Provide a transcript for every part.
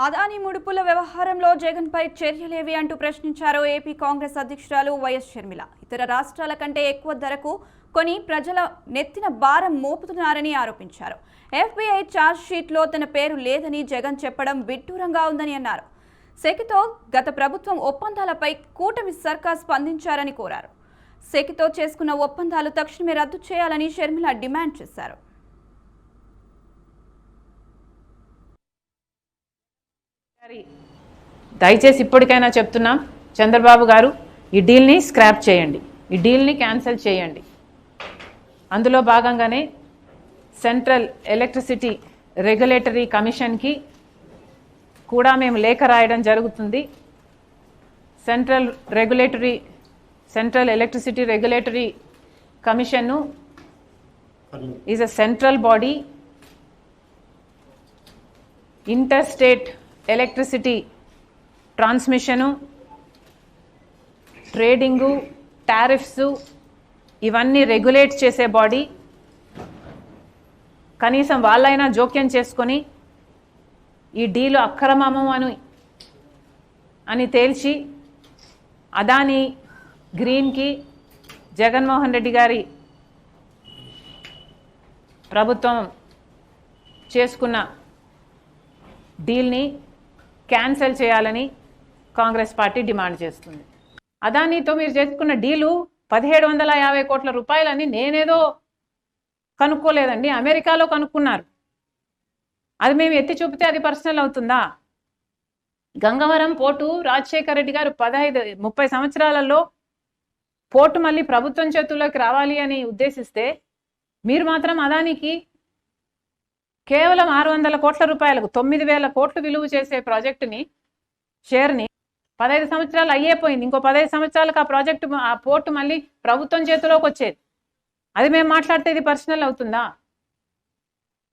అదానీ ముడుపుల వ్యవహారంలో జగన్పై చర్యలేవి అంటూ ప్రశ్నించారు ఏపీ కాంగ్రెస్ అధ్యక్షురాలు వైఎస్ షర్మిల. ఇతర రాష్ట్రాల కంటే ఎక్కువ ధరకు కొని ప్రజల నెత్తిన భారం మోపుతున్నారని ఆరోపించారు. ఎఫ్బీఐ ఛార్జ్ షీట్లో తన పేరు లేదని జగన్ చెప్పడం విడ్డూరంగా ఉందని అన్నారు. సెకితో గత ప్రభుత్వం ఒప్పందాలపై కూటమి సర్కార్ స్పందించారని కోరారు. సెకితో చేసుకున్న ఒప్పందాలు తక్షణమే రద్దు చేయాలని షర్మిల డిమాండ్ చేశారు. దయచేసి ఇప్పటికైనా చెప్తున్నాం, చంద్రబాబు గారు ఈ డీల్ని స్క్రాప్ చేయండి, ఈ డీల్ని క్యాన్సిల్ చేయండి. అందులో భాగంగానే సెంట్రల్ ఎలక్ట్రిసిటీ రెగ్యులేటరీ కమిషన్కి కూడా మేము లేఖ రాయడం జరుగుతుంది. Central electricity regulatory commission is a central body. Interstate electricity transmission, trading, tariffs ఇవన్నీ రెగ్యులేట్ చేసే బాడీ. కనీసం వాళ్ళైనా జోక్యం చేసుకొని ఈ డీలు అక్రమము అని తేల్చి అదానీ గ్రీన్కి జగన్మోహన్ రెడ్డి గారి ప్రభుత్వం చేసుకున్న డీల్ని క్యాన్సిల్ చేయాలని కాంగ్రెస్ పార్టీ డిమాండ్ చేస్తుంది. అదానీతో మీరు చేసుకున్న డీలు 1750 కోట్ల రూపాయలని నేనేదో కనుక్కోలేదండి, అమెరికాలో కనుక్కున్నారు. అది మేము ఎత్తి చూపితే అది పర్సనల్ అవుతుందా? గంగవరం పోర్టు రాజశేఖర రెడ్డి గారు 30 సంవత్సరాలలో పోర్టు మళ్ళీ ప్రభుత్వం చేతుల్లోకి రావాలి అని ఉద్దేశిస్తే మీరు మాత్రం అదానికి కేవలం 600 కోట్ల రూపాయలకు 9000 కోట్లు విలువ చేసే ప్రాజెక్టుని షేర్ని 15 సంవత్సరాలు అయ్యేపోయింది. ఇంకో 15 సంవత్సరాలకు ఆ పోర్టు మళ్ళీ ప్రభుత్వం చేతిలోకి వచ్చేది. అది మేము మాట్లాడితే ఇది పర్సనల్ అవుతుందా?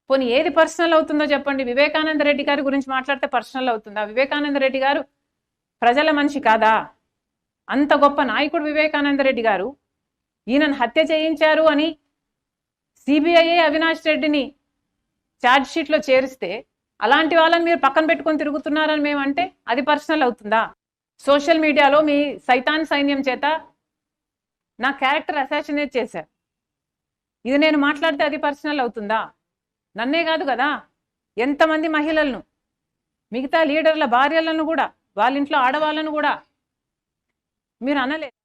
పోనీ ఏది పర్సనల్ అవుతుందో చెప్పండి. వివేకానంద రెడ్డి గారి గురించి మాట్లాడితే పర్సనల్ అవుతుందా? వివేకానంద రెడ్డి గారు ప్రజల మనిషి కాదా? అంత గొప్ప నాయకుడు వివేకానంద రెడ్డి గారు. ఈయనను హత్య చేయించారు అని సిబిఐఏ అవినాష్ రెడ్డిని ఛార్జ్ షీట్లో చేరిస్తే అలాంటి వాళ్ళని మీరు పక్కన పెట్టుకొని తిరుగుతున్నారని మేమంటే అది పర్సనల్ అవుతుందా? సోషల్ మీడియాలో మీ సైతాన్ సైన్యం చేత నా క్యారెక్టర్ అసాసినేట్ చేశారు. ఇది నేను మాట్లాడితే అది పర్సనల్ అవుతుందా? నన్నే కాదు కదా, ఎంతమంది మహిళలను, మిగతా లీడర్ల భార్యలను కూడా, వాళ్ళ ఇంట్లో ఆడవాళ్ళను కూడా మీరు అనలేదు.